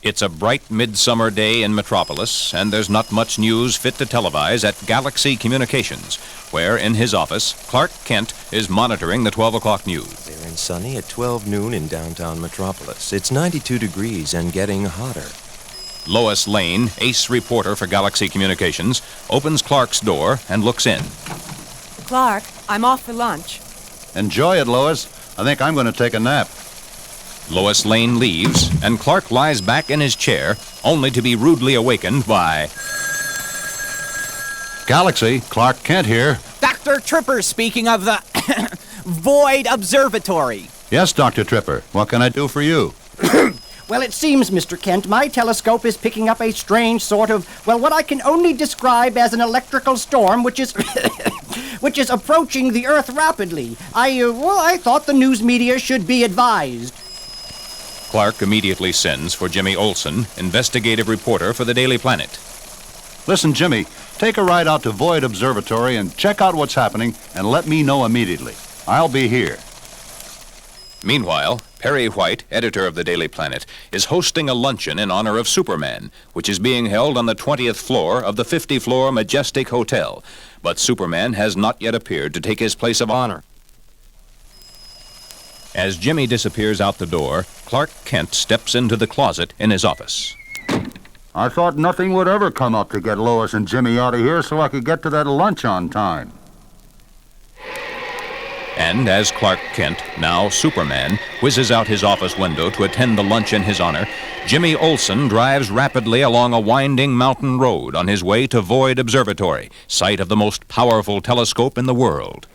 It's a bright midsummer day in Metropolis, and there's not much news fit to televise at Galaxy Communications, where, in his office, Clark Kent is monitoring the 12 o'clock news. Fair and sunny at 12 noon in downtown Metropolis. It's 92 degrees and getting hotter. Lois Lane, ace reporter for Galaxy Communications, opens Clark's door and looks in. Clark, I'm off for lunch. Enjoy it, Lois. I think I'm going to take a nap. Lois Lane leaves, and Clark lies back in his chair, only to be rudely awakened by... Galaxy, Clark Kent here. Dr. Tripper speaking of the Void Observatory. Yes, Dr. Tripper. What can I do for you? Well, it seems, Mr. Kent, my telescope is picking up a strange sort of, what I can only describe as an electrical storm, which is which is approaching the Earth rapidly. I thought the news media should be advised. Clark immediately sends for Jimmy Olsen, investigative reporter for the Daily Planet. Listen, Jimmy, take a ride out to Void Observatory and check out what's happening and let me know immediately. I'll be here. Meanwhile, Perry White, editor of the Daily Planet, is hosting a luncheon in honor of Superman, which is being held on the 20th floor of the 50-floor MaJeSTiK Hotel. But Superman has not yet appeared to take his place of honor. As Jimmy disappears out the door, Clark Kent steps into the closet in his office. I thought nothing would ever come up to get Lois and Jimmy out of here so I could get to that lunch on time. And as Clark Kent, now Superman, whizzes out his office window to attend the lunch in his honor, Jimmy Olsen drives rapidly along a winding mountain road on his way to Void Observatory, site of the most powerful telescope in the world.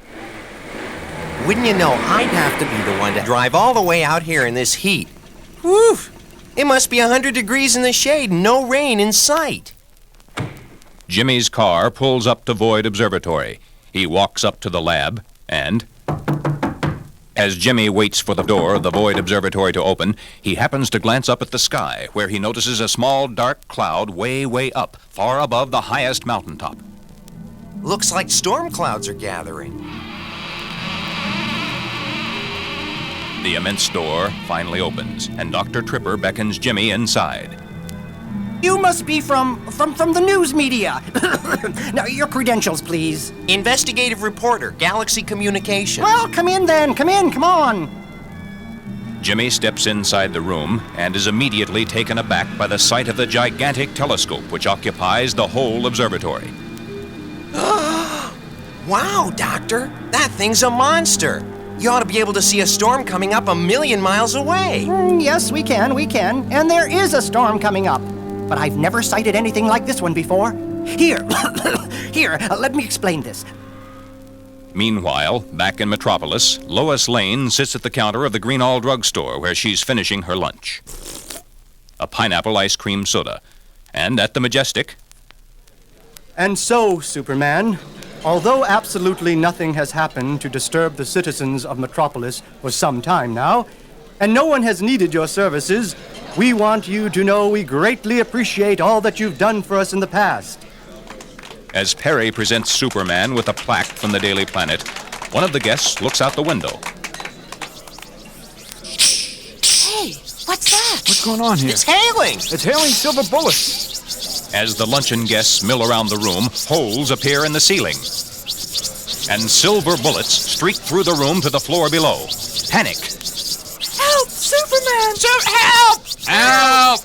Wouldn't you know, I'd have to be the one to drive all the way out here in this heat. Woof! It must be 100 degrees in the shade and no rain in sight. Jimmy's car pulls up to Void Observatory. He walks up to the lab and... As Jimmy waits for the door of the Void Observatory to open, he happens to glance up at the sky, where he notices a small dark cloud way up, far above the highest mountaintop. Looks like storm clouds are gathering. The immense door finally opens, and Dr. Tripper beckons Jimmy inside. You must be from the news media. Now, your credentials, please. Investigative reporter, Galaxy Communications. Well, come in then. Come on. Jimmy steps inside the room and is immediately taken aback by the sight of the gigantic telescope which occupies the whole observatory. Wow, Doctor, that thing's a monster. You ought to be able to see a storm coming up 1,000,000 miles away. Yes, we can. And there is a storm coming up. But I've never sighted anything like this one before. Here, let me explain this. Meanwhile, back in Metropolis, Lois Lane sits at the counter of the Greenall drugstore where she's finishing her lunch. A pineapple ice cream soda. And at the MaJeSTiK... And so, Superman, although absolutely nothing has happened to disturb the citizens of Metropolis for some time now, and no one has needed your services, we want you to know we greatly appreciate all that you've done for us in the past. As Perry presents Superman with a plaque from the Daily Planet, one of the guests looks out the window. Hey, what's that? What's going on here? It's hailing! It's hailing silver bullets. As the luncheon guests mill around the room, holes appear in the ceiling. And silver bullets streak through the room to the floor below. Panic. Help! Superman! Help! Help!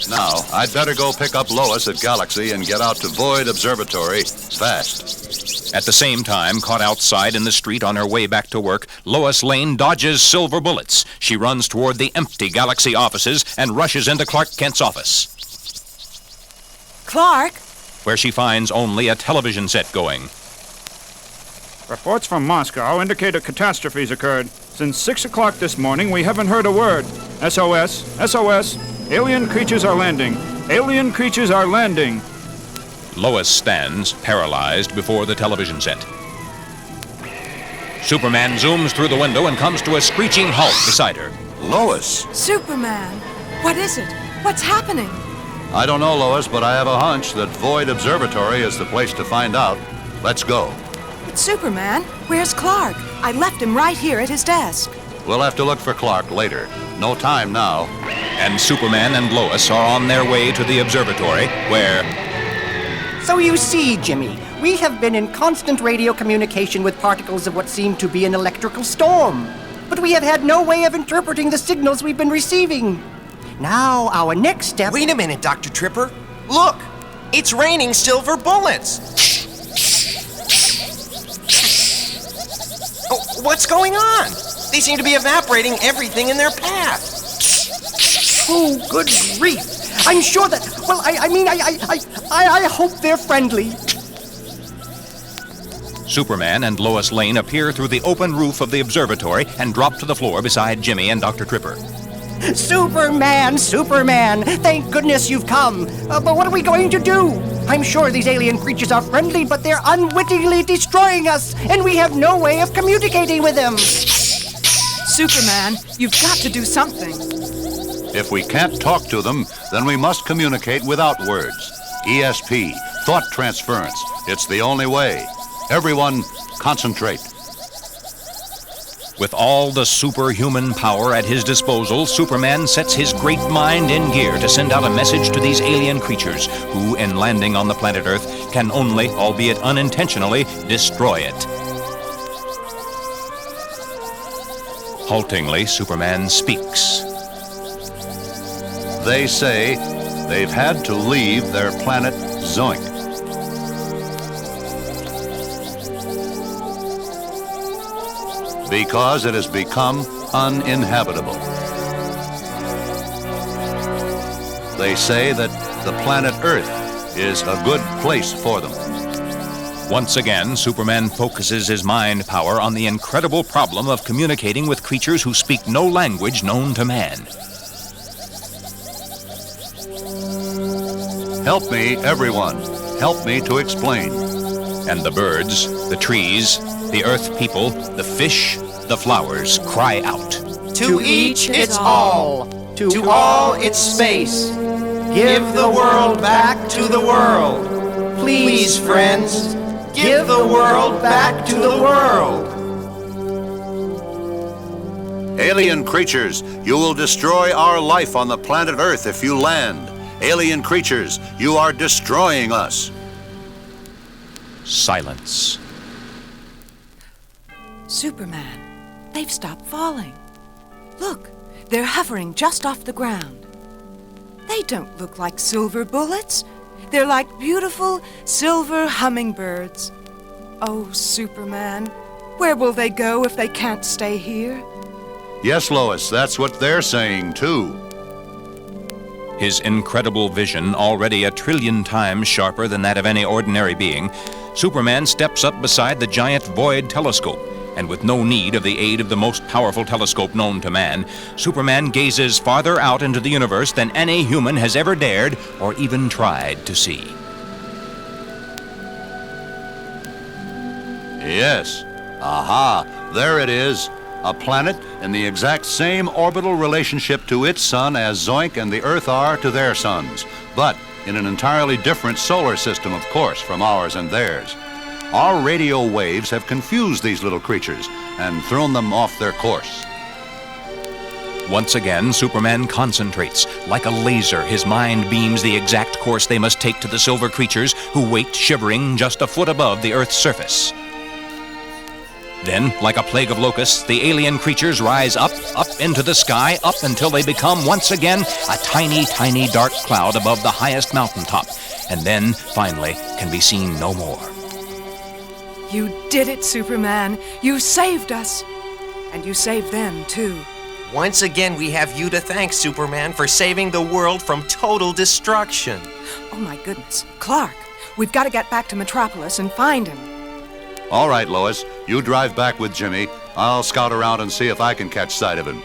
Now, I'd better go pick up Lois at Galaxy and get out to Void Observatory fast. At the same time, caught outside in the street on her way back to work, Lois Lane dodges silver bullets. She runs toward the empty Galaxy offices and rushes into Clark Kent's office, Clark? where she finds only a television set going. Reports from Moscow indicate a catastrophe's occurred. Since 6 o'clock this morning, we haven't heard a word. SOS, SOS, alien creatures are landing. Alien creatures are landing. Lois stands, paralyzed, before the television set. Superman zooms through the window and comes to a screeching halt beside her. Lois! Superman, what is it? What's happening? I don't know, Lois, but I have a hunch that Void Observatory is the place to find out. Let's go. But Superman, where's Clark? I left him right here at his desk. We'll have to look for Clark later. No time now. and Superman and Lois are on their way to the observatory, where... So you see, Jimmy, we have been in constant radio communication with particles of what seem to be an electrical storm. But we have had no way of interpreting the signals we've been receiving. Now, our next step... Wait a minute, Dr. Tripper. Look! It's raining silver bullets! Oh, what's going on? They seem to be evaporating everything in their path. Oh, good grief! I'm sure that... Well, I hope they're friendly. Superman and Lois Lane appear through the open roof of the observatory and drop to the floor beside Jimmy and Dr. Tripper. Superman! Thank goodness you've come. But what are we going to do? I'm sure these alien creatures are friendly, but they're unwittingly destroying us, and we have no way of communicating with them. Superman, you've got to do something. If we can't talk to them, then we must communicate without words. ESP, thought transference. It's the only way. Everyone, concentrate. With all the superhuman power at his disposal, Superman sets his great mind in gear to send out a message to these alien creatures who, in landing on the planet Earth, can only, albeit unintentionally, destroy it. Haltingly, Superman speaks. They say they've had to leave their planet Zoink. Because it has become uninhabitable. They say that the planet Earth is a good place for them. Once again, Superman focuses his mind power on the incredible problem of communicating with creatures who speak no language known to man. Help me, everyone. Help me to explain. And the birds, the trees, the earth people, the fish, the flowers cry out. To each its all. To all its space. Give the world back to the world. Please, friends, give the world back to the world. Alien creatures, you will destroy our life on the planet Earth if you land. Alien creatures, you are destroying us. Silence. Superman, they've stopped falling. Look, they're hovering just off the ground. They don't look like silver bullets. They're like beautiful silver hummingbirds. Oh, Superman, where will they go if they can't stay here? Yes, Lois, that's what they're saying, too. His incredible vision, already 1,000,000,000 times sharper than that of any ordinary being, Superman steps up beside the giant void telescope, and with no need of the aid of the most powerful telescope known to man, Superman gazes farther out into the universe than any human has ever dared or even tried to see. Yes. Aha, there it is. A planet in the exact same orbital relationship to its sun as Zoink and the Earth are to their suns, but in an entirely different solar system, of course, from ours and theirs. Our radio waves have confused these little creatures and thrown them off their course. Once again, Superman concentrates. Like a laser, his mind beams the exact course they must take to the silver creatures who wait shivering just a foot above the Earth's surface. Then, like a plague of locusts, the alien creatures rise up into the sky, up until they become once again a tiny, tiny dark cloud above the highest mountaintop, and then, finally, can be seen no more. You did it, Superman. You saved us. And you saved them, too. Once again, we have you to thank, Superman, for saving the world from total destruction. Oh, my goodness. Clark, we've got to get back to Metropolis and find him. All right, Lois, you drive back with Jimmy. I'll scout around and see if I can catch sight of him.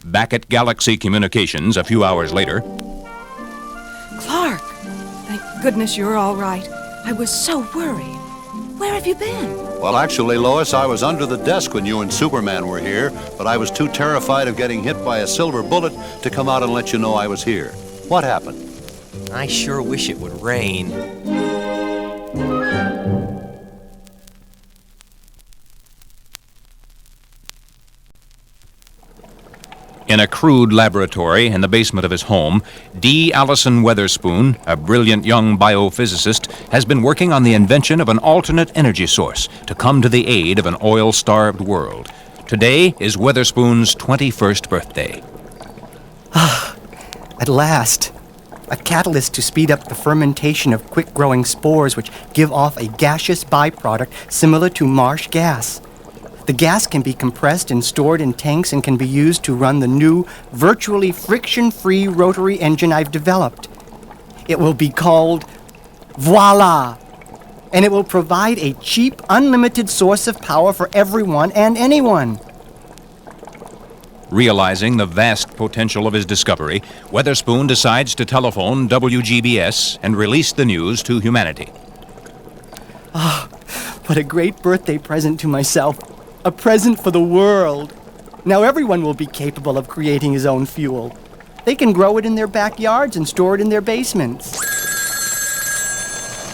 Back at Galaxy Communications a few hours later. Clark, thank goodness you're all right. I was so worried. Where have you been? Well, actually, Lois, I was under the desk when you and Superman were here, but I was too terrified of getting hit by a silver bullet to come out and let you know I was here. What happened? I sure wish it would rain. In a crude laboratory in the basement of his home, D. Allison Weatherspoon, a brilliant young biophysicist, has been working on the invention of an alternate energy source to come to the aid of an oil-starved world. Today is Weatherspoon's 21st birthday. At last. A catalyst to speed up the fermentation of quick-growing spores which give off a gaseous byproduct similar to marsh gas. The gas can be compressed and stored in tanks and can be used to run the new, virtually friction-free rotary engine I've developed. It will be called Voila! And it will provide a cheap, unlimited source of power for everyone and anyone. Realizing the vast potential of his discovery, Weatherspoon decides to telephone WGBS and release the news to humanity. What a great birthday present to myself. A present for the world. Now everyone will be capable of creating his own fuel. They can grow it in their backyards and store it in their basements.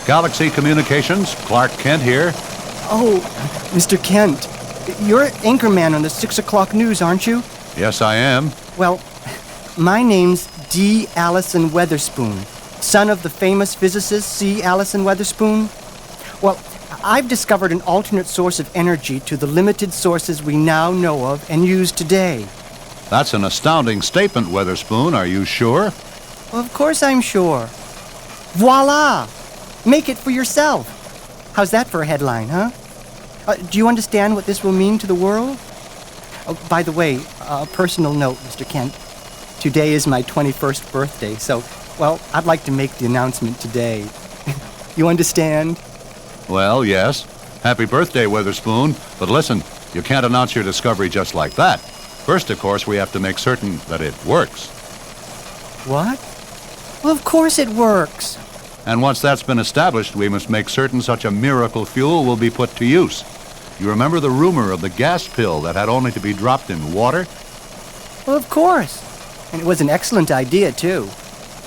Galaxy Communications, Clark Kent here. Oh, Mr. Kent, you're anchorman on the 6 o'clock news, aren't you? Yes, I am. Well, my name's D. Allison Weatherspoon, son of the famous physicist C. Allison Weatherspoon. Well, I've discovered an alternate source of energy to the limited sources we now know of and use today. That's an astounding statement, Weatherspoon. Are you sure? Well, of course I'm sure. Voila! Make it for yourself. How's that for a headline, huh? Do you understand what this will mean to the world? Oh, by the way, a personal note, Mr. Kent. Today is my 21st birthday, so, well, I'd like to make the announcement today. You understand? Well, yes. Happy birthday, Weatherspoon. But listen, you can't announce your discovery just like that. First, of course, we have to make certain that it works. What? Well, of course it works. And once that's been established, we must make certain such a miracle fuel will be put to use. You remember the rumor of the gas pill that had only to be dropped in water? Well, of course. And it was an excellent idea, too.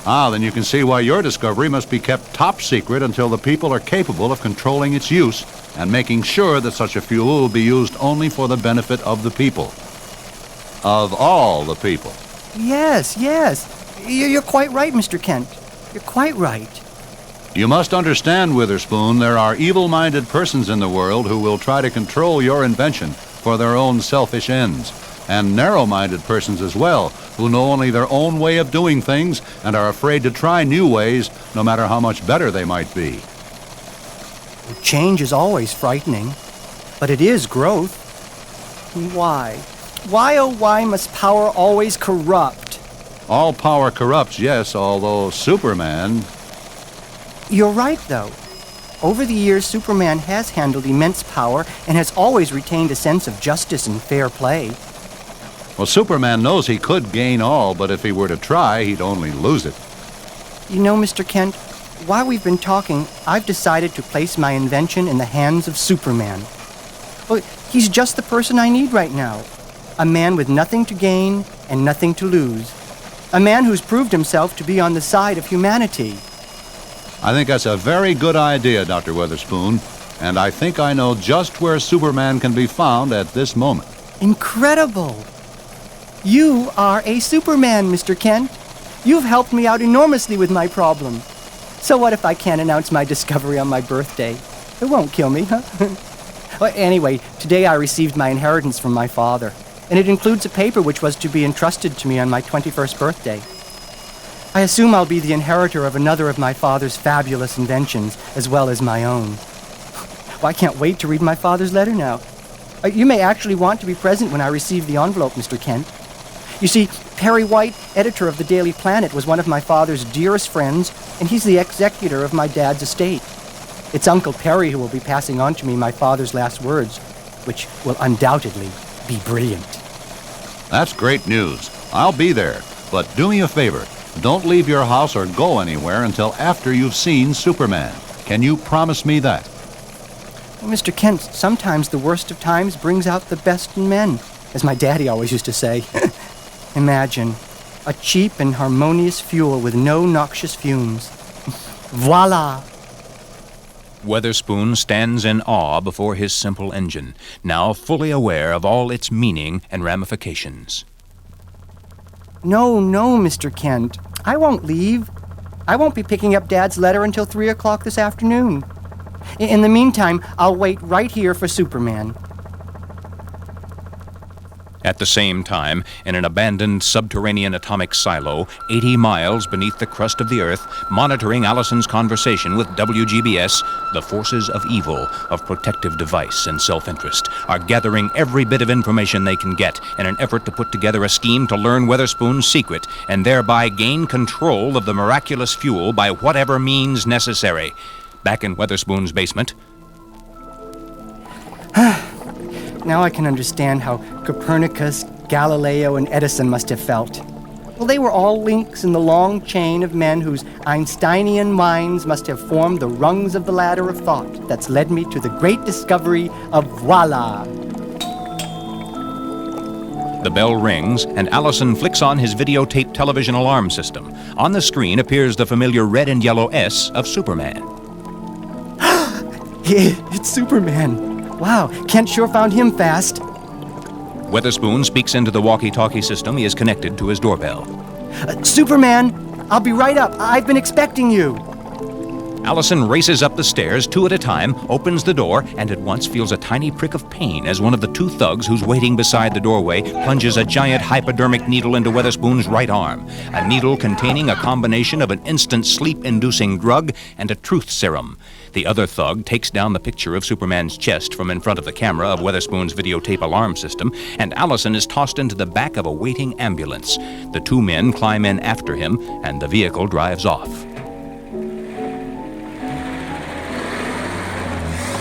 Then you can see why your discovery must be kept top secret until the people are capable of controlling its use and making sure that such a fuel will be used only for the benefit of the people. Of all the people. Yes. You're quite right, Mr. Kent. You're quite right. You must understand, Witherspoon, there are evil-minded persons in the world who will try to control your invention for their own selfish ends, and narrow-minded persons as well, who know only their own way of doing things and are afraid to try new ways, no matter how much better they might be. Change is always frightening, but it is growth. Why? Why, oh why must power always corrupt? All power corrupts, yes, although Superman... You're right, though. Over the years, Superman has handled immense power and has always retained a sense of justice and fair play. Well, Superman knows he could gain all, but if he were to try, he'd only lose it. You know, Mr. Kent, while we've been talking, I've decided to place my invention in the hands of Superman. Well, he's just the person I need right now. A man with nothing to gain and nothing to lose. A man who's proved himself to be on the side of humanity. I think that's a very good idea, Dr. Weatherspoon, and I think I know just where Superman can be found at this moment. Incredible! You are a Superman, Mr. Kent. You've helped me out enormously with my problem. So what if I can't announce my discovery on my birthday? It won't kill me, huh? Well, anyway, today I received my inheritance from my father, and it includes a paper which was to be entrusted to me on my 21st birthday. I assume I'll be the inheritor of another of my father's fabulous inventions, as well as my own. Well, I can't wait to read my father's letter now. You may actually want to be present when I receive the envelope, Mr. Kent. You see, Perry White, editor of the Daily Planet, was one of my father's dearest friends, and he's the executor of my dad's estate. It's Uncle Perry who will be passing on to me my father's last words, which will undoubtedly be brilliant. That's great news. I'll be there, but do me a favor. Don't leave your house or go anywhere until after you've seen Superman. Can you promise me that? Well, Mr. Kent, sometimes the worst of times brings out the best in men, as my daddy always used to say. Imagine, a cheap and harmonious fuel with no noxious fumes. Voila! Weatherspoon stands in awe before his simple engine, now fully aware of all its meaning and ramifications. No, Mr. Kent. I won't leave. I won't be picking up Dad's letter until 3 o'clock this afternoon. In the meantime, I'll wait right here for Superman. At the same time, in an abandoned subterranean atomic silo, 80 miles beneath the crust of the Earth, monitoring Allison's conversation with WGBS, the forces of evil, of protective device and self-interest, are gathering every bit of information they can get in an effort to put together a scheme to learn Weatherspoon's secret and thereby gain control of the miraculous fuel by whatever means necessary. Back in Weatherspoon's basement. Now I can understand how Copernicus, Galileo, and Edison must have felt. Well, they were all links in the long chain of men whose Einsteinian minds must have formed the rungs of the ladder of thought that's led me to the great discovery of voila. The bell rings, and Allison flicks on his videotape television alarm system. On the screen appears the familiar red and yellow S of Superman. It's Superman. Wow, Kent sure found him fast. Weatherspoon speaks into the walkie-talkie system he has connected to his doorbell. Superman, I'll be right up. I've been expecting you. Allison races up the stairs, 2 at a time, opens the door, and at once feels a tiny prick of pain as one of the 2 thugs who's waiting beside the doorway plunges a giant hypodermic needle into Weatherspoon's right arm, a needle containing a combination of an instant sleep-inducing drug and a truth serum. The other thug takes down the picture of Superman's chest from in front of the camera of Weatherspoon's videotape alarm system, and Allison is tossed into the back of a waiting ambulance. The 2 men climb in after him, and the vehicle drives off.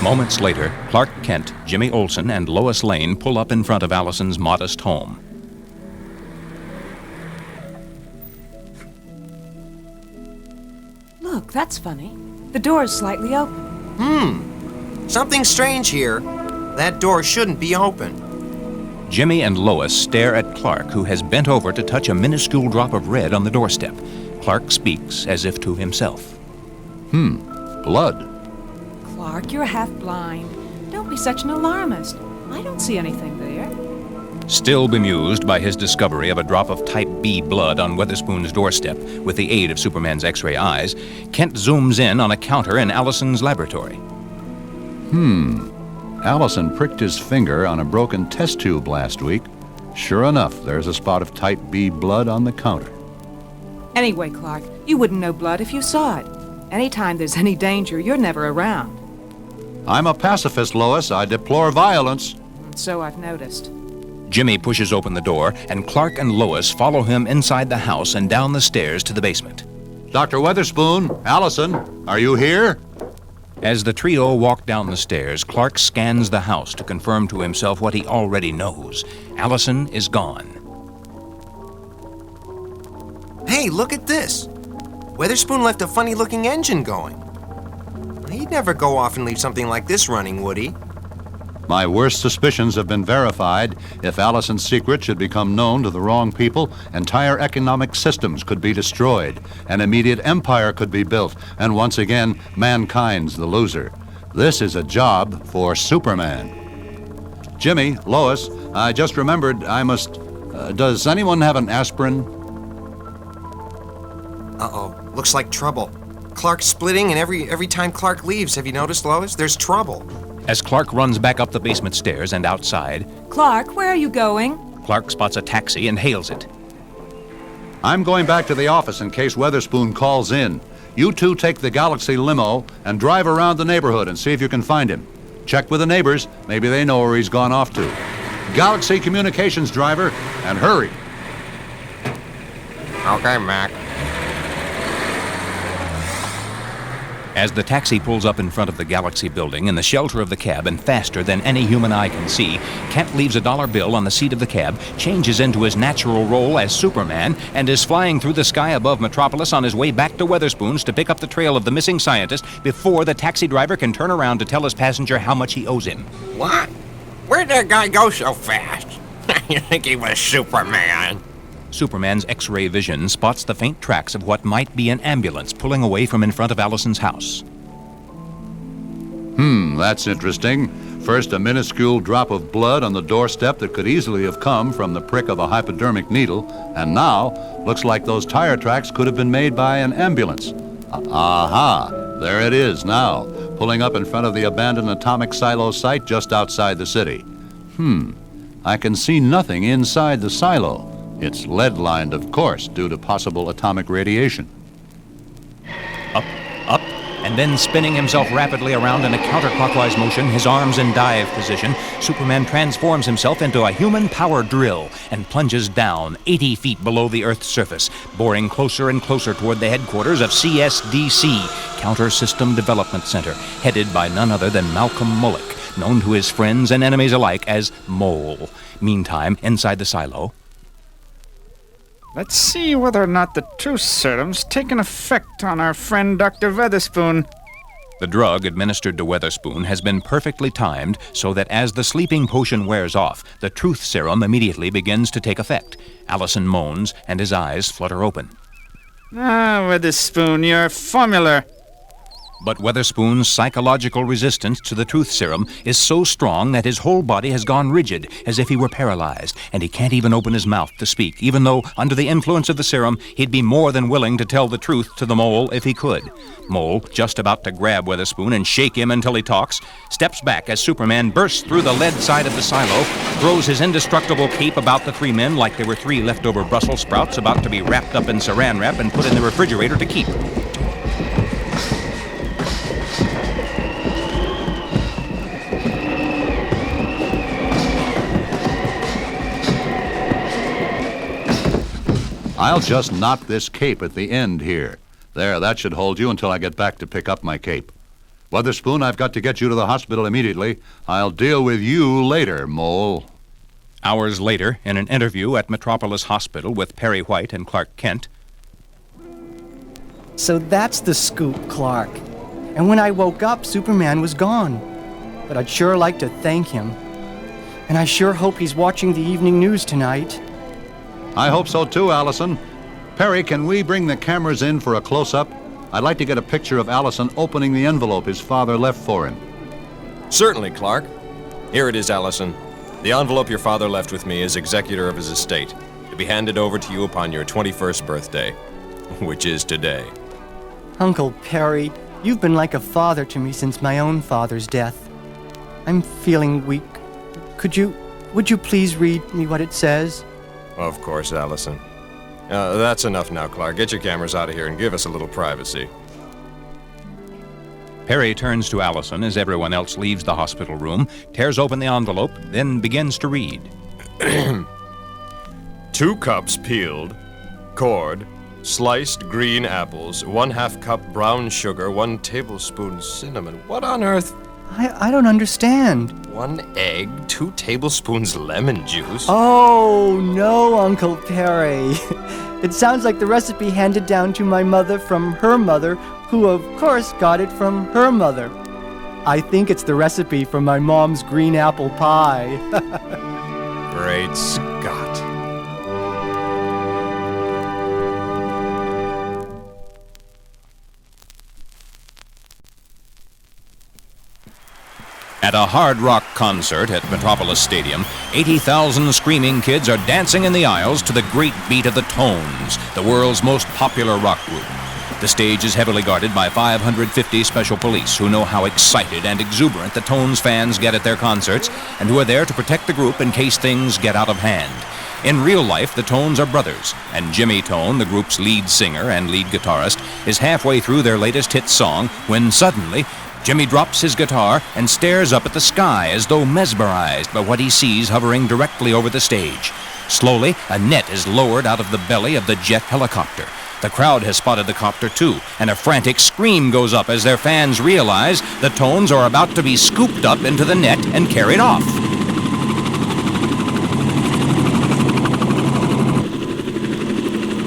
Moments later, Clark Kent, Jimmy Olsen, and Lois Lane pull up in front of Allison's modest home. Look, that's funny. The door's slightly open. Something strange here. That door shouldn't be open. Jimmy and Lois stare at Clark, who has bent over to touch a minuscule drop of red on the doorstep. Clark speaks as if to himself. Blood. Clark, you're half blind. Don't be such an alarmist. I don't see anything there. Still bemused by his discovery of a drop of type B blood on Weatherspoon's doorstep with the aid of Superman's X-ray eyes, Kent zooms in on a counter in Allison's laboratory. Allison pricked his finger on a broken test tube last week. Sure enough, there's a spot of type B blood on the counter. Anyway, Clark, you wouldn't know blood if you saw it. Anytime there's any danger, you're never around. I'm a pacifist, Lois. I deplore violence. So I've noticed. Jimmy pushes open the door, and Clark and Lois follow him inside the house and down the stairs to the basement. Dr. Weatherspoon, Allison, are you here? As the trio walk down the stairs, Clark scans the house to confirm to himself what he already knows. Allison is gone. Hey, look at this. Weatherspoon left a funny-looking engine going. He'd never go off and leave something like this running, would he? My worst suspicions have been verified. If Allison's secret should become known to the wrong people, entire economic systems could be destroyed, an immediate empire could be built, and once again, mankind's the loser. This is a job for Superman. Jimmy, Lois, I just remembered I must... does anyone have an aspirin? Uh-oh, looks like trouble. Clark's splitting, and every time Clark leaves, have you noticed, Lois? There's trouble. As Clark runs back up the basement stairs and outside, Clark, where are you going? Clark spots a taxi and hails it. I'm going back to the office in case Weatherspoon calls in. You 2 take the Galaxy limo and drive around the neighborhood and see if you can find him. Check with the neighbors. Maybe they know where he's gone off to. Galaxy Communications driver, and hurry. Okay, Mac. As the taxi pulls up in front of the Galaxy building in the shelter of the cab and faster than any human eye can see, Kent leaves a $1 bill on the seat of the cab, changes into his natural role as Superman, and is flying through the sky above Metropolis on his way back to Weatherspoon's to pick up the trail of the missing scientist before the taxi driver can turn around to tell his passenger how much he owes him. What? Where'd that guy go so fast? You think he was Superman? Superman's X-ray vision spots the faint tracks of what might be an ambulance pulling away from in front of Allison's house. That's interesting. First, a minuscule drop of blood on the doorstep that could easily have come from the prick of a hypodermic needle, and now looks like those tire tracks could have been made by an ambulance. Aha! There it is now, pulling up in front of the abandoned atomic silo site just outside the city. I can see nothing inside the silo. It's lead-lined, of course, due to possible atomic radiation. Up, and then spinning himself rapidly around in a counterclockwise motion, his arms in dive position, Superman transforms himself into a human power drill and plunges down 80 feet below the Earth's surface, boring closer and closer toward the headquarters of CSDC, Counter System Development Center, headed by none other than Malcolm Mullick, known to his friends and enemies alike as Mole. Meantime, inside the silo... Let's see whether or not the truth serum's taken effect on our friend Dr. Weatherspoon. The drug administered to Weatherspoon has been perfectly timed so that as the sleeping potion wears off, the truth serum immediately begins to take effect. Allison moans, and his eyes flutter open. Ah, Weatherspoon, your formula. But Weatherspoon's psychological resistance to the truth serum is so strong that his whole body has gone rigid, as if he were paralyzed, and he can't even open his mouth to speak, even though, under the influence of the serum, he'd be more than willing to tell the truth to the Mole if he could. Mole, just about to grab Weatherspoon and shake him until he talks, steps back as Superman bursts through the lead side of the silo, throws his indestructible cape about the three men like they were three leftover Brussels sprouts about to be wrapped up in saran wrap and put in the refrigerator to keep. I'll just knot this cape at the end here. There, that should hold you until I get back to pick up my cape. Weatherspoon, I've got to get you to the hospital immediately. I'll deal with you later, Mole. Hours later, in an interview at Metropolis Hospital with Perry White and Clark Kent. So that's the scoop, Clark. And when I woke up, Superman was gone. But I'd sure like to thank him. And I sure hope he's watching the evening news tonight. I hope so too, Allison. Perry, can we bring the cameras in for a close-up? I'd like to get a picture of Allison opening the envelope his father left for him. Certainly, Clark. Here it is, Allison. The envelope your father left with me as executor of his estate, to be handed over to you upon your 21st birthday, which is today. Uncle Perry, you've been like a father to me since my own father's death. I'm feeling weak. Would you please read me what it says? Of course, Allison. That's enough now, Clark. Get your cameras out of here and give us a little privacy. Perry turns to Allison as everyone else leaves the hospital room, tears open the envelope, then begins to read. 2 cups peeled, cored, sliced green apples, 1/2 cup brown sugar, 1 tablespoon cinnamon. What on earth? I don't understand. 1 egg, 2 tablespoons lemon juice. Oh, no, Uncle Perry. It sounds like the recipe handed down to my mother from her mother, who of course got it from her mother. I think it's the recipe for my mom's green apple pie. Great Scott. At a hard rock concert at Metropolis Stadium, 80,000 screaming kids are dancing in the aisles to the great beat of the Tones, the world's most popular rock group. The stage is heavily guarded by 550 special police who know how excited and exuberant the Tones fans get at their concerts and who are there to protect the group in case things get out of hand. In real life, the Tones are brothers, and Jimmy Tone, the group's lead singer and lead guitarist, is halfway through their latest hit song when suddenly Jimmy drops his guitar and stares up at the sky as though mesmerized by what he sees hovering directly over the stage. Slowly, a net is lowered out of the belly of the jet helicopter. The crowd has spotted the copter too, and a frantic scream goes up as their fans realize the Tones are about to be scooped up into the net and carried off.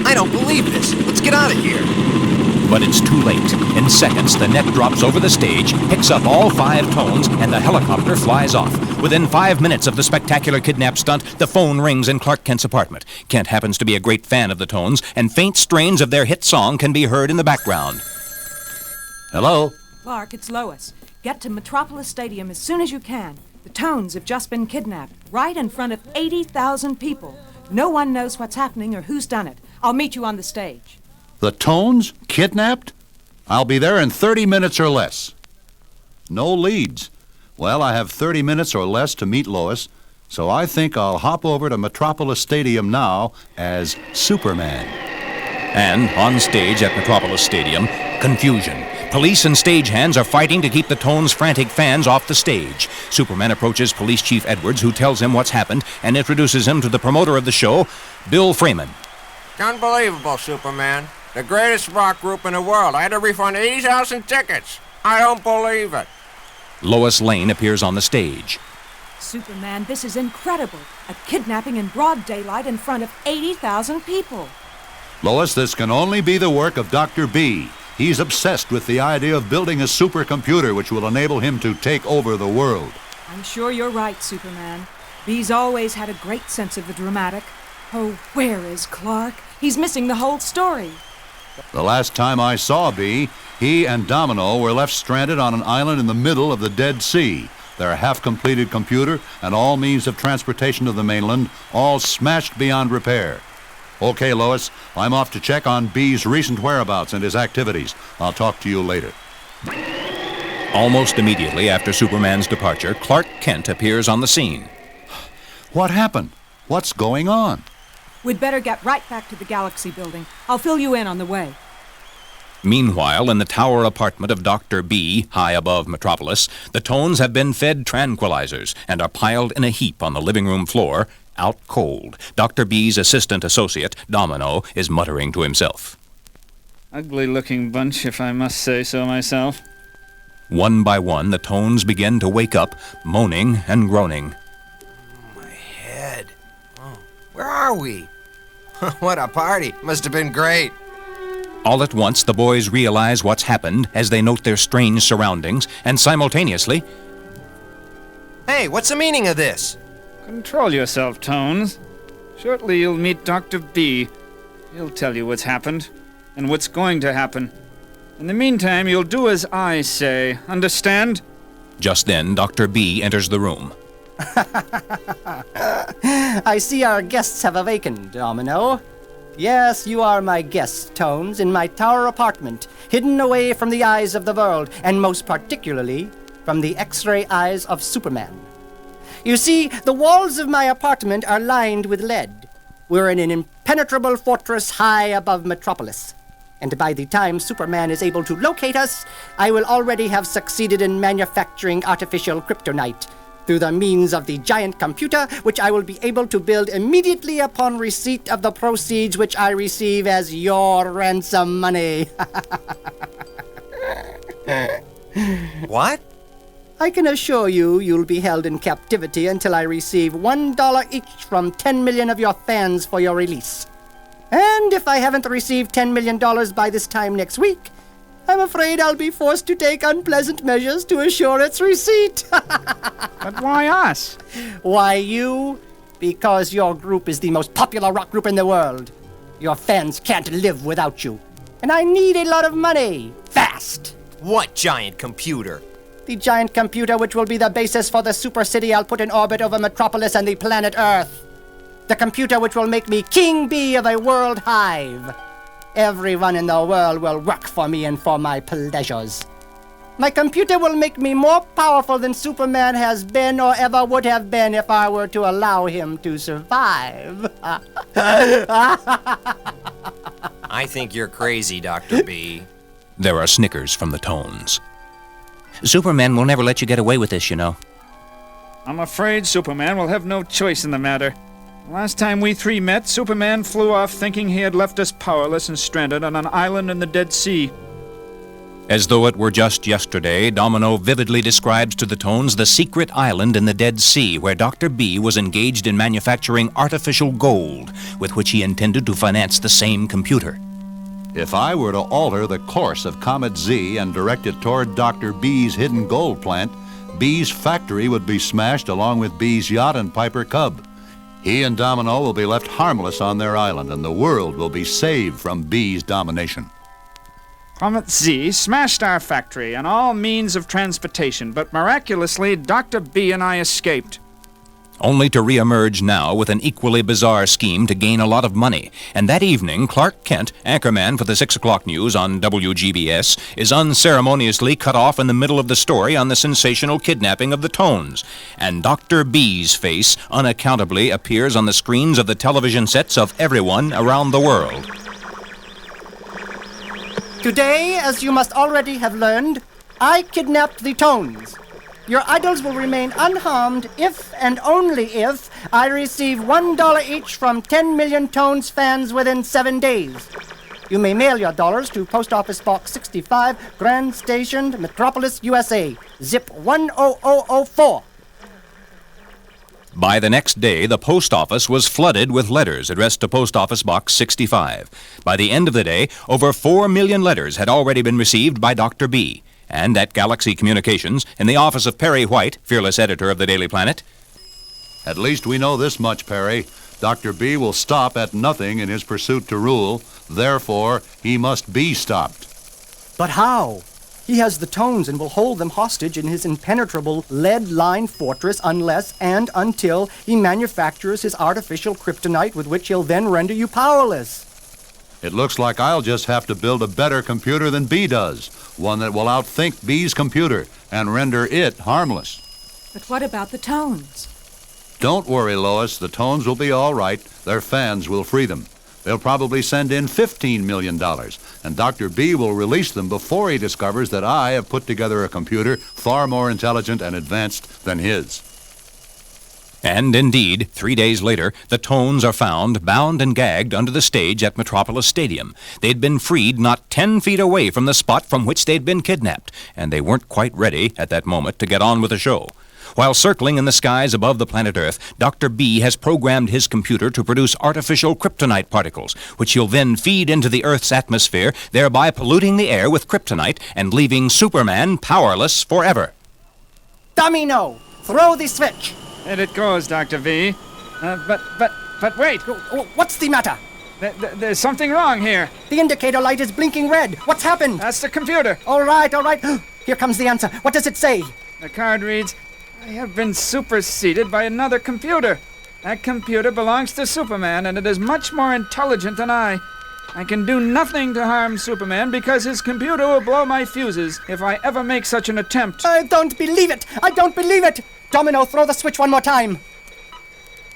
I don't believe this. Let's get out of here. But it's too late. In seconds, the net drops over the stage, picks up all 5 Tones, and the helicopter flies off. Within 5 minutes of the spectacular kidnap stunt, the phone rings in Clark Kent's apartment. Kent happens to be a great fan of the Tones, and faint strains of their hit song can be heard in the background. Hello? Clark, it's Lois. Get to Metropolis Stadium as soon as you can. The Tones have just been kidnapped, right in front of 80,000 people. No one knows what's happening or who's done it. I'll meet you on the stage. The Tones? Kidnapped? I'll be there in 30 minutes or less. No leads. Well, I have 30 minutes or less to meet Lois, so I think I'll hop over to Metropolis Stadium now as Superman. And on stage at Metropolis Stadium, confusion. Police and stagehands are fighting to keep the Tones' frantic fans off the stage. Superman approaches Police Chief Edwards, who tells him what's happened and introduces him to the promoter of the show, Bill Freeman. Unbelievable, Superman. The greatest rock group in the world. I had to refund 80,000 tickets. I don't believe it. Lois Lane appears on the stage. Superman, this is incredible. A kidnapping in broad daylight in front of 80,000 people. Lois, this can only be the work of Dr. B. He's obsessed with the idea of building a supercomputer which will enable him to take over the world. I'm sure you're right, Superman. B's always had a great sense of the dramatic. Oh, where is Clark? He's missing the whole story. The last time I saw B, he and Domino were left stranded on an island in the middle of the Dead Sea. Their half-completed computer and all means of transportation to the mainland all smashed beyond repair. Okay, Lois, I'm off to check on B's recent whereabouts and his activities. I'll talk to you later. Almost immediately after Superman's departure, Clark Kent appears on the scene. What happened? What's going on? We'd better get right back to the Galaxy building. I'll fill you in on the way. Meanwhile, in the tower apartment of Dr. B, high above Metropolis, the Tones have been fed tranquilizers and are piled in a heap on the living room floor, out cold. Dr. B's assistant associate, Domino, is muttering to himself. Ugly-looking bunch, if I must say so myself. One by one, the Tones begin to wake up, moaning and groaning. My head. Oh, where are we? What a party. Must have been great. All at once, the boys realize what's happened as they note their strange surroundings, and simultaneously... Hey, what's the meaning of this? Control yourself, Tones. Shortly you'll meet Dr. B. He'll tell you what's happened, and what's going to happen. In the meantime, you'll do as I say. Understand? Just then, Dr. B enters the room. I see our guests have awakened, Domino. Yes, you are my guests, Tones, in my tower apartment, hidden away from the eyes of the world, and most particularly from the X-ray eyes of Superman. You see, the walls of my apartment are lined with lead. We're in an impenetrable fortress high above Metropolis. And by the time Superman is able to locate us, I will already have succeeded in manufacturing artificial kryptonite through the means of the giant computer, which I will be able to build immediately upon receipt of the proceeds which I receive as your ransom money. What? I can assure you you'll be held in captivity until I receive $1 each from 10 million of your fans for your release. And if I haven't received $10 million by this time next week, I'm afraid I'll be forced to take unpleasant measures to assure its receipt. But why us? Why you? Because your group is the most popular rock group in the world. Your fans can't live without you. And I need a lot of money. Fast. What giant computer? The giant computer which will be the basis for the super city I'll put in orbit over Metropolis and the planet Earth. The computer which will make me King Bee of a world hive. Everyone in the world will work for me and for my pleasures. My computer will make me more powerful than Superman has been or ever would have been if I were to allow him to survive. I think you're crazy, Dr. B. There are snickers from the Tones. Superman will never let you get away with this, you know. I'm afraid Superman will have no choice in the matter. Last time we three met, Superman flew off thinking he had left us powerless and stranded on an island in the Dead Sea. As though it were just yesterday, Domino vividly describes to the Tones the secret island in the Dead Sea where Dr. B was engaged in manufacturing artificial gold, with which he intended to finance the same computer. If I were to alter the course of Comet Z and direct it toward Dr. B's hidden gold plant, B's factory would be smashed along with B's yacht and Piper Cub. He and Domino will be left harmless on their island, and the world will be saved from B's domination. Comet Z smashed our factory and all means of transportation, but miraculously, Dr. B and I escaped. Only to reemerge now with an equally bizarre scheme to gain a lot of money. And that evening, Clark Kent, anchorman for the 6 o'clock news on WGBS, is unceremoniously cut off in the middle of the story on the sensational kidnapping of the Tones. And Dr. B's face unaccountably appears on the screens of the television sets of everyone around the world. Today, as you must already have learned, I kidnapped the Tones. Your idols will remain unharmed if and only if I receive $1 each from 10 million Tones fans within 7 days. You may mail your dollars to Post Office Box 65, Grand Station, Metropolis, USA. Zip 10004. By the next day, the post office was flooded with letters addressed to Post Office Box 65. By the end of the day, over 4 million letters had already been received by Dr. B. And at Galaxy Communications, in the office of Perry White, fearless editor of the Daily Planet. At least we know this much, Perry. Dr. B will stop at nothing in his pursuit to rule. Therefore, he must be stopped. But how? He has the Tones and will hold them hostage in his impenetrable lead-lined fortress unless and until he manufactures his artificial kryptonite with which he'll then render you powerless. It looks like I'll just have to build a better computer than B does, one that will outthink B's computer and render it harmless. But what about the Tones? Don't worry, Lois. The Tones will be all right. Their fans will free them. They'll probably send in $15 million, and Dr. B will release them before he discovers that I have put together a computer far more intelligent and advanced than his. And indeed, 3 days later, the Tones are found bound and gagged under the stage at Metropolis Stadium. They'd been freed not 10 feet away from the spot from which they'd been kidnapped, and they weren't quite ready at that moment to get on with the show. While circling in the skies above the planet Earth, Dr. B has programmed his computer to produce artificial kryptonite particles, which he'll then feed into the Earth's atmosphere, thereby polluting the air with kryptonite and leaving Superman powerless forever. Domino! Throw the switch! There it goes, Dr. V. But wait! What's the matter? There's something wrong here. The indicator light is blinking red. What's happened? That's the computer. All right. Here comes the answer. What does it say? The card reads, I have been superseded by another computer. That computer belongs to Superman, and it is much more intelligent than I. I can do nothing to harm Superman because his computer will blow my fuses if I ever make such an attempt. I don't believe it! Domino, throw the switch one more time.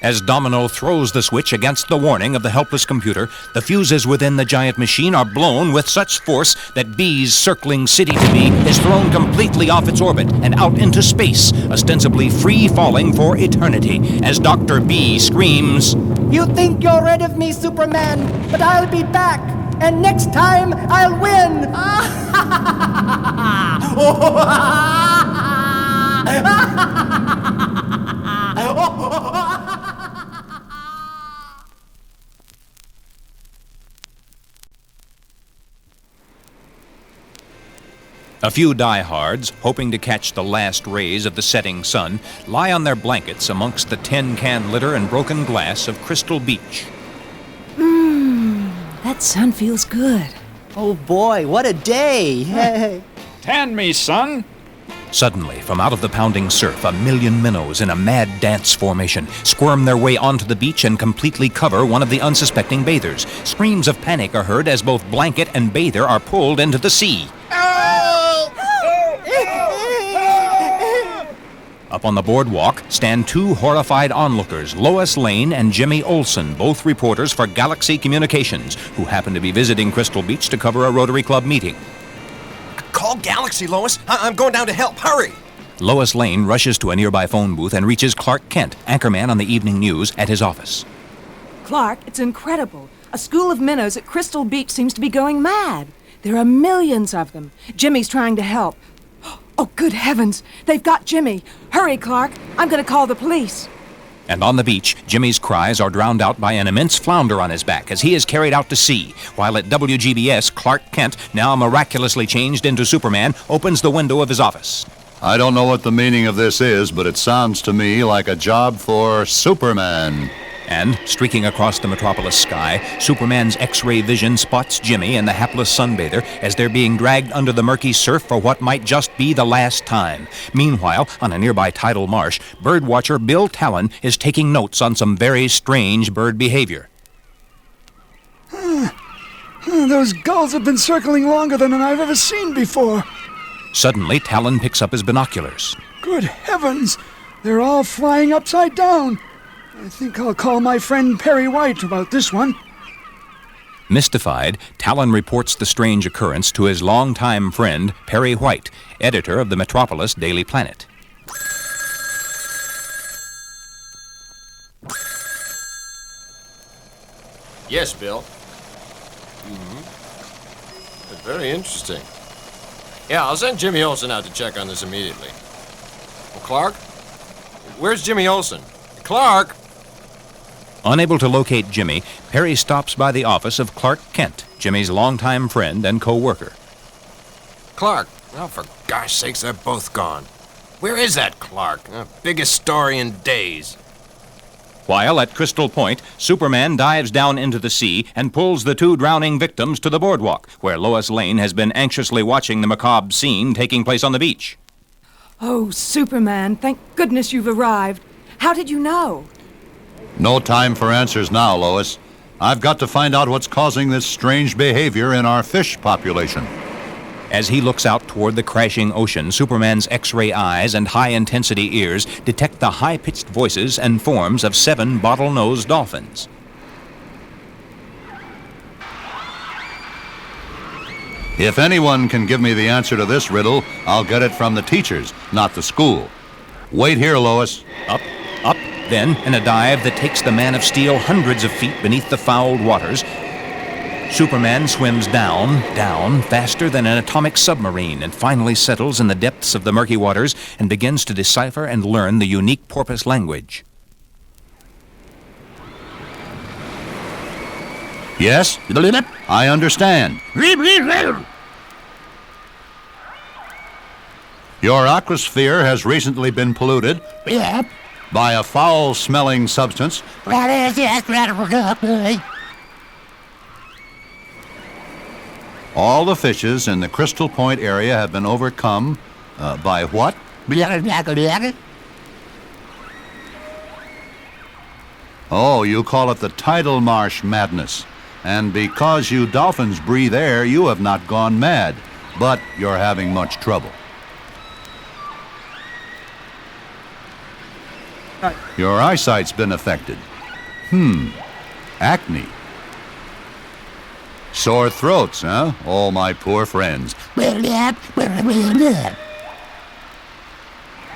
As Domino throws the switch against the warning of the helpless computer, the fuses within the giant machine are blown with such force that B's circling city-to-be is thrown completely off its orbit and out into space, ostensibly free-falling for eternity, as Dr. B screams, You think you're rid of me, Superman, but I'll be back, and next time I'll win! A few diehards, hoping to catch the last rays of the setting sun, lie on their blankets amongst the tin-can litter and broken glass of Crystal Beach. That sun feels good. Oh boy, what a day! Tan me, son. Suddenly, from out of the pounding surf, a million minnows in a mad dance formation squirm their way onto the beach and completely cover one of the unsuspecting bathers. Screams of panic are heard as both blanket and bather are pulled into the sea. Up on the boardwalk stand two horrified onlookers, Lois Lane and Jimmy Olsen, both reporters for Galaxy Communications, who happen to be visiting Crystal Beach to cover a Rotary Club meeting. Call Galaxy, Lois. I'm going down to help. Hurry! Lois Lane rushes to a nearby phone booth and reaches Clark Kent, anchorman on the evening news, at his office. Clark, it's incredible. A school of minnows at Crystal Beach seems to be going mad. There are millions of them. Jimmy's trying to help. Oh, good heavens! They've got Jimmy! Hurry, Clark! I'm going to call the police. And on the beach, Jimmy's cries are drowned out by an immense flounder on his back as he is carried out to sea, while at WGBS, Clark Kent, now miraculously changed into Superman, opens the window of his office. I don't know what the meaning of this is, but it sounds to me like a job for Superman. And, streaking across the metropolis sky, Superman's X-ray vision spots Jimmy and the hapless sunbather as they're being dragged under the murky surf for what might just be the last time. Meanwhile, on a nearby tidal marsh, birdwatcher Bill Talon is taking notes on some very strange bird behavior. Those gulls have been circling longer than I've ever seen before. Suddenly, Talon picks up his binoculars. Good heavens! They're all flying upside down. I think I'll call my friend Perry White about this one. Mystified, Talon reports the strange occurrence to his longtime friend, Perry White, editor of the Metropolis Daily Planet. Yes, Bill. Very interesting. Yeah, I'll send Jimmy Olsen out to check on this immediately. Well, Clark? Where's Jimmy Olsen? Clark! Unable to locate Jimmy, Perry stops by the office of Clark Kent, Jimmy's longtime friend and co-worker. Clark? Oh, for gosh sakes, they're both gone. Where is that Clark? Biggest story in days. While at Crystal Point, Superman dives down into the sea and pulls the two drowning victims to the boardwalk, where Lois Lane has been anxiously watching the macabre scene taking place on the beach. Oh, Superman, thank goodness you've arrived. How did you know? No time for answers now, Lois. I've got to find out what's causing this strange behavior in our fish population. As he looks out toward the crashing ocean, Superman's X-ray eyes and high-intensity ears detect the high-pitched voices and forms of 7 bottle-nosed dolphins. If anyone can give me the answer to this riddle, I'll get it from the teachers, not the school. Wait here, Lois. Up, then, in a dive that takes the Man of Steel hundreds of feet beneath the fouled waters, Superman swims down, faster than an atomic submarine, and finally settles in the depths of the murky waters and begins to decipher and learn the unique porpoise language. Yes? I understand. Your aquasphere has recently been polluted by a foul-smelling substance. All the fishes in the Crystal Point area have been overcome by what? Oh, you call it the tidal marsh madness. And because you dolphins breathe air, you have not gone mad, but you're having much trouble. Your eyesight's been affected. Acne. Sore throats, huh? Oh, my poor friends.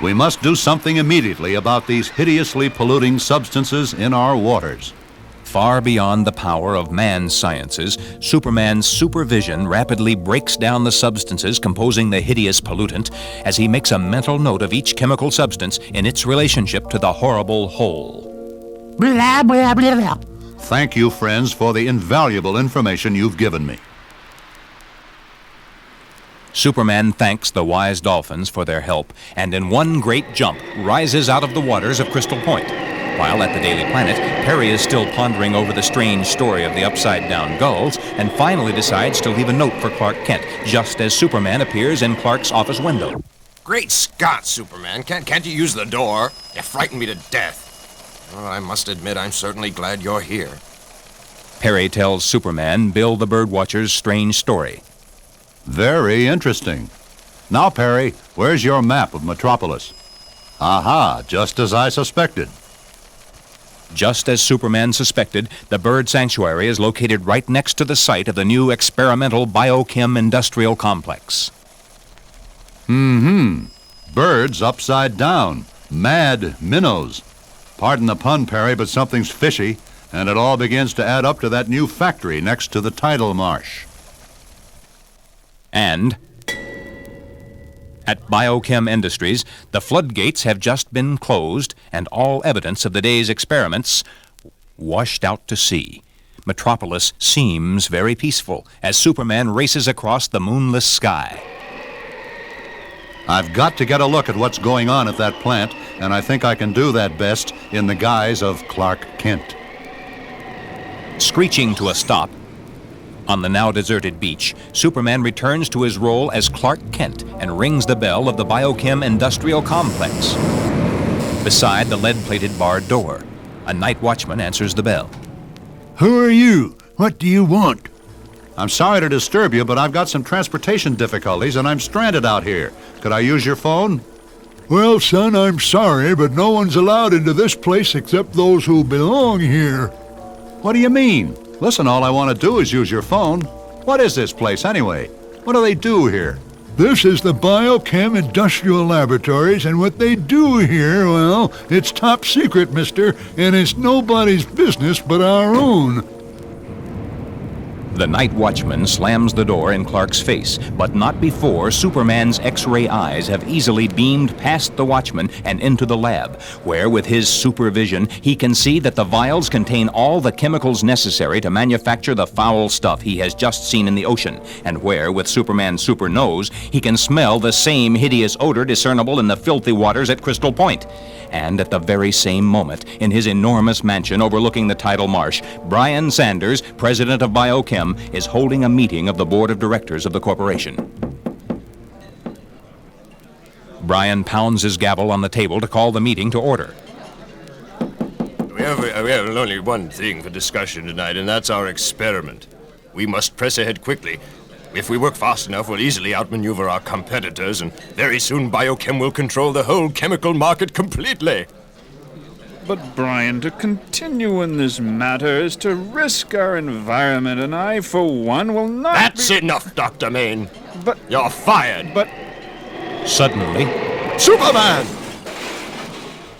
We must do something immediately about these hideously polluting substances in our waters. Far beyond the power of man's sciences, Superman's supervision rapidly breaks down the substances composing the hideous pollutant as he makes a mental note of each chemical substance in its relationship to the horrible whole. Thank you, friends, for the invaluable information you've given me. Superman thanks the wise dolphins for their help and in one great jump rises out of the waters of Crystal Point. While at the Daily Planet, Perry is still pondering over the strange story of the upside-down gulls and finally decides to leave a note for Clark Kent just as Superman appears in Clark's office window. Great Scott, Superman. Can't you use the door? You frightened me to death. Well, I must admit I'm certainly glad you're here. Perry tells Superman Bill the Birdwatcher's strange story. Very interesting. Now, Perry, where's your map of Metropolis? Aha, just as I suspected. Just as Superman suspected, the bird sanctuary is located right next to the site of the new experimental biochem industrial complex. Birds upside down. Mad minnows. Pardon the pun, Perry, but something's fishy, and it all begins to add up to that new factory next to the tidal marsh. And at Biochem Industries, the floodgates have just been closed and all evidence of the day's experiments washed out to sea. Metropolis seems very peaceful as Superman races across the moonless sky. I've got to get a look at what's going on at that plant, and I think I can do that best in the guise of Clark Kent. Screeching to a stop, on the now deserted beach, Superman returns to his role as Clark Kent and rings the bell of the Biochem Industrial Complex. Beside the lead-plated barred door, a night watchman answers the bell. Who are you? What do you want? I'm sorry to disturb you, but I've got some transportation difficulties and I'm stranded out here. Could I use your phone? Well, son, I'm sorry, but no one's allowed into this place except those who belong here. What do you mean? Listen, all I want to do is use your phone. What is this place, anyway? What do they do here? This is the Biochem Industrial Laboratories, and what they do here, well, it's top secret, mister, and it's nobody's business but our own. The night watchman slams the door in Clark's face, but not before Superman's X-ray eyes have easily beamed past the watchman and into the lab, where, with his supervision, he can see that the vials contain all the chemicals necessary to manufacture the foul stuff he has just seen in the ocean, and where, with Superman's super nose, he can smell the same hideous odor discernible in the filthy waters at Crystal Point. And at the very same moment, in his enormous mansion overlooking the tidal marsh, Brian Sanders, president of Biochem, is holding a meeting of the board of directors of the corporation. Brian pounds his gavel on the table to call the meeting to order. We have only one thing for discussion tonight, and that's our experiment. We must press ahead quickly. If we work fast enough, we'll easily outmaneuver our competitors, and very soon Biochem will control the whole chemical market completely. But, Brian, to continue in this matter is to risk our environment, and I, for one, will not That's enough, Dr. Main. But... You're fired. But... Suddenly... Superman!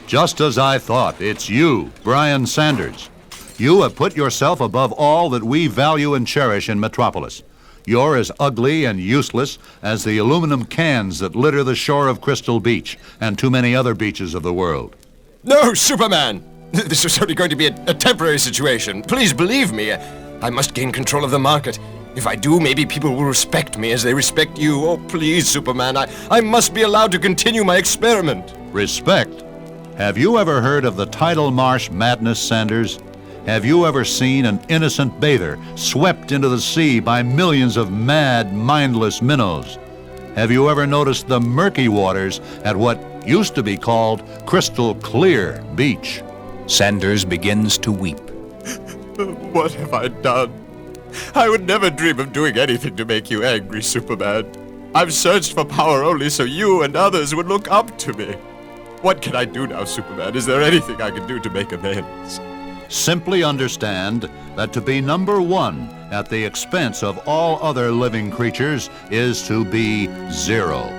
Just as I thought, it's you, Brian Sanders. You have put yourself above all that we value and cherish in Metropolis. You're as ugly and useless as the aluminum cans that litter the shore of Crystal Beach and too many other beaches of the world. No, Superman! This is only going to be a temporary situation. Please believe me. I must gain control of the market. If I do, maybe people will respect me as they respect you. Oh, please, Superman, I must be allowed to continue my experiment. Respect? Have you ever heard of the tidal marsh madness, Sanders? Have you ever seen an innocent bather swept into the sea by millions of mad, mindless minnows? Have you ever noticed the murky waters at what used to be called Crystal Clear Beach? Sanders begins to weep. What have I done? I would never dream of doing anything to make you angry, Superman. I've searched for power only so you and others would look up to me. What can I do now, Superman? Is there anything I can do to make amends? Simply understand that to be number one at the expense of all other living creatures is to be zero.